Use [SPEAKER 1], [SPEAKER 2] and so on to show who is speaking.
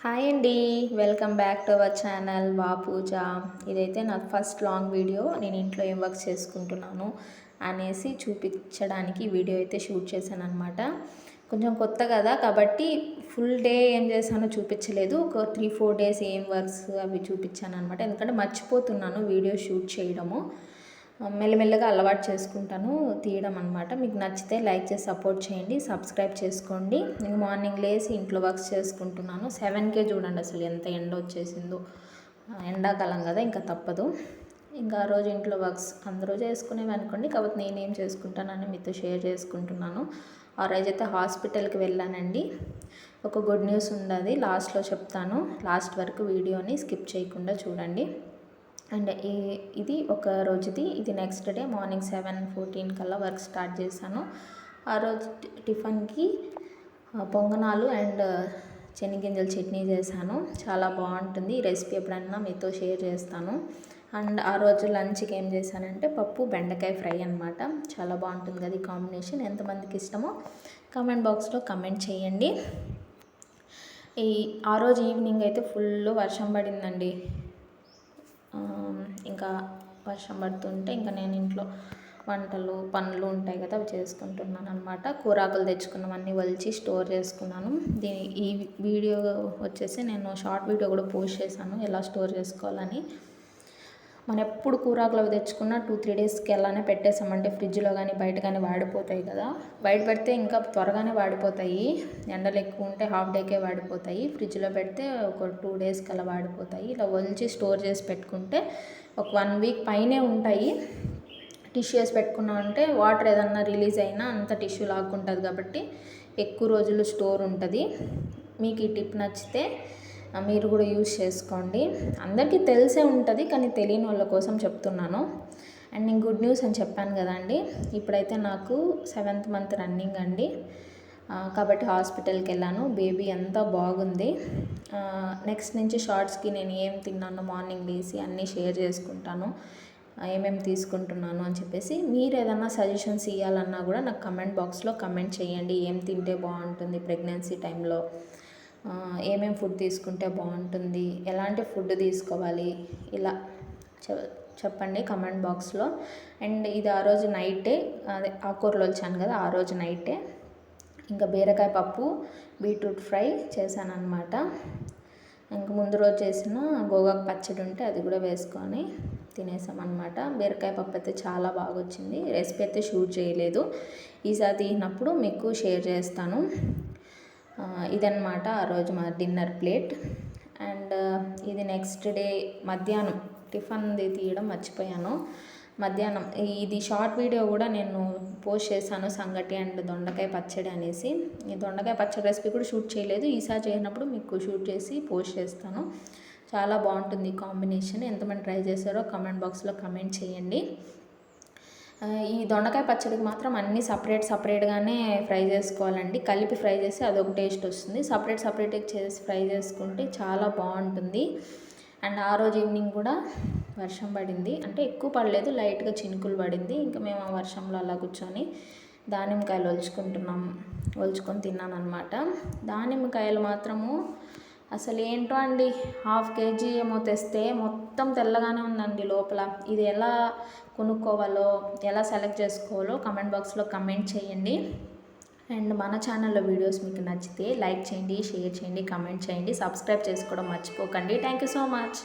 [SPEAKER 1] Hi అండి, welcome back to our channel వా పూజ. ఇదైతే నా ఫస్ట్ లాంగ్ వీడియో. నేను ఇంట్లో ఏం వర్క్ చేసుకుంటున్నాను అనేసి చూపించడానికి వీడియో అయితే షూట్ చేశాను అనమాట. కొంచెం కొత్త కదా కాబట్టి ఫుల్ డే ఏం చేశానో చూపించలేదు. ఒక 3-4 డేస్ ఏం వర్క్స్ అవి చూపించాను అనమాట. ఎందుకంటే మర్చిపోతున్నాను వీడియో షూట్ చేయడము. మెల్లమెల్లగా అలవాటు చేసుకుంటాను తీయడం అనమాట. మీకు నచ్చితే లైక్ చేసి సపోర్ట్ చేయండి, సబ్స్క్రైబ్ చేసుకోండి. నేను మార్నింగ్ లేసి ఇంట్లో వర్క్స్ చేసుకుంటున్నాను. 7కే చూడండి అసలు ఎంత ఎండ వచ్చేసిందో. ఎండాకాలం కదా, ఇంకా తప్పదు. ఇంకా ఆ రోజు ఇంట్లో వర్క్స్ అందరూ చేసుకునేవి అనుకోండి, కాబట్టి నేనేం చేసుకుంటానని మీతో షేర్ చేసుకుంటున్నాను. ఆ రోజైతే హాస్పిటల్కి వెళ్ళానండి. ఒక గుడ్ న్యూస్ ఉన్నది, లాస్ట్లో చెప్తాను. లాస్ట్ వరకు వీడియోని స్కిప్ చేయకుండా చూడండి. అండ్ ఇది ఒక రోజుది. ఇది నెక్స్ట్ డే మార్నింగ్ 7:14 కల్లా వర్క్ స్టార్ట్ చేశాను. ఆ రోజు టిఫిన్కి పొంగనాలు అండ్ శనగింజల చట్నీ చేశాను. చాలా బాగుంటుంది. ఈ రెసిపీ ఎప్పుడన్నా మీతో షేర్ చేస్తాను. అండ్ ఆ రోజు లంచ్కి ఏం చేశానంటే పప్పు బెండకాయ ఫ్రై అనమాట. చాలా బాగుంటుంది కదా ఈ కాంబినేషన్. ఎంతమందికి ఇష్టమో కామెంట్ బాక్స్లో కమెంట్ చేయండి. ఆ రోజు ఈవినింగ్ అయితే ఫుల్ వర్షం పడిందండి. ఇంకా వర్షం పడుతుంటే ఇంకా నేను ఇంట్లో వంటలు పనులు ఉంటాయి కదా, అవి చేసుకుంటున్నాను అనమాట. కూరాకులు తెచ్చుకున్నవన్నీ వలిచి స్టోర్ చేసుకున్నాను. ఈ వీడియో వచ్చేసి నేను షార్ట్ వీడియో కూడా పోస్ట్ చేశాను ఎలా స్టోర్ చేసుకోవాలని. మనం ఎప్పుడు కూరాకులు అవి తెచ్చుకున్న 2-3 డేస్కి అలానే పెట్టేసామంటే ఫ్రిడ్జ్లో కానీ బయట కానీ వాడిపోతాయి కదా. బయట పెడితే ఇంకా త్వరగానే వాడిపోతాయి. ఎండలు ఎక్కువ ఉంటే హాఫ్ డేకే వాడిపోతాయి. ఫ్రిడ్జ్లో పెడితే ఒక 2 డేస్కి అలా వాడిపోతాయి. ఇలా ఒలిచి స్టోర్ చేసి పెట్టుకుంటే ఒక 1 వీక్ పైనే ఉంటాయి. టిష్యూ వేసి పెట్టుకున్నామంటే వాటర్ ఏదన్నా రిలీజ్ అయినా అంత టిష్యూ లాక్కుంటుంది కాబట్టి ఎక్కువ రోజులు స్టోర్ ఉంటుంది. మీకు ఈ టిప్ నచ్చితే మీరు కూడా యూజ్ చేసుకోండి. అందరికీ తెలిసే ఉంటుంది, కానీ తెలియని వాళ్ళ కోసం చెప్తున్నాను. అండ్ నేను గుడ్ న్యూస్ అని చెప్పాను కదండి. ఇప్పుడైతే నాకు 7th మంత్ రన్నింగ్ అండి. కాబట్టి హాస్పిటల్కి వెళ్ళాను. బేబీ అంతా బాగుంది. నెక్స్ట్ నుంచి షార్ట్స్కి నేను ఏం తిన్నాను మార్నింగ్ లేసి అన్నీ షేర్ చేసుకుంటాను, ఏమేమి తీసుకుంటున్నాను అని చెప్పేసి. మీరు ఏదన్నా సజెషన్స్ ఇవ్వాలన్నా కూడా నాకు కమెంట్ బాక్స్లో కమెంట్ చేయండి. ఏం తింటే బాగుంటుంది ప్రెగ్నెన్సీ టైంలో, ఏమేమి ఫుడ్ తీసుకుంటే బాగుంటుంది, ఎలాంటి ఫుడ్ తీసుకోవాలి, ఇలా చెప్పండి కమెంట్ బాక్స్లో. అండ్ ఇది ఆ రోజు నైటే, అదే ఆకుకూరలు వచ్చాను కదా ఆ రోజు నైటే ఇంకా బీరకాయ పప్పు బీట్రూట్ ఫ్రై చేశాను అనమాట. ఇంక ముందు రోజు చేసిన గోగాకు పచ్చడి ఉంటే అది కూడా వేసుకొని తినేసామన్నమాట. బీరకాయ పప్పు అయితే చాలా బాగా వచ్చింది. రెసిపీ అయితే షూట్ చేయలేదు, ఈసారి తీసినప్పుడు మీకు షేర్ చేస్తాను. ఇదన్నమాట ఆ రోజు మా డిన్నర్ ప్లేట్. అండ్ ఇది నెక్స్ట్ డే మధ్యాహ్నం టిఫిన్ది తీయడం మర్చిపోయాను. మధ్యాహ్నం ఇది షార్ట్ వీడియో కూడా నేను పోస్ట్ చేశాను, సంగటి అండ్ దొండకాయ పచ్చడి అనేసి. ఈ దొండకాయ పచ్చడి రెసిపీ కూడా షూట్ చేయలేదు. ఈసారి చేసినప్పుడు మీకు షూట్ చేసి పోస్ట్ చేస్తాను. చాలా బాగుంటుంది కాంబినేషన్. ఎంతమంది ట్రై చేశారో కమెంట్ బాక్స్లో కమెంట్ చేయండి. ఈ దొండకాయ పచ్చడికి మాత్రం అన్నీ సపరేట్గానే ఫ్రై చేసుకోవాలండి. కలిపి ఫ్రై చేసి అదొక టేస్ట్ వస్తుంది. సపరేట్గా చేసి ఫ్రై చేసుకుంటే చాలా బాగుంటుంది. అండ్ ఆ రోజు ఈవినింగ్ కూడా వర్షం పడింది. అంటే ఎక్కువ పడలేదు, లైట్గా చినుకులు పడింది. ఇంకా మేము ఆ వర్షంలో అలా కూర్చొని దానిమ్మకాయలు ఒలుచుకొని తిన్నాను అనమాట. దానిమ్మకాయలు మాత్రము అసలు ఏంటో అండి, 1/2 kg ఏమో తెస్తే మొత్తం తెల్లగానే ఉందండి లోపల. ఇది ఎలా కొనుక్కోవాలో, ఎలా సెలెక్ట్ చేసుకోవాలో కమెంట్ బాక్స్లో కమెంట్ చేయండి. అండ్ మన ఛానల్లో వీడియోస్ మీకు నచ్చితే లైక్ చేయండి, షేర్ చేయండి, కమెంట్ చేయండి, సబ్స్క్రైబ్ చేసుకోవడం మర్చిపోకండి. Thank you so much.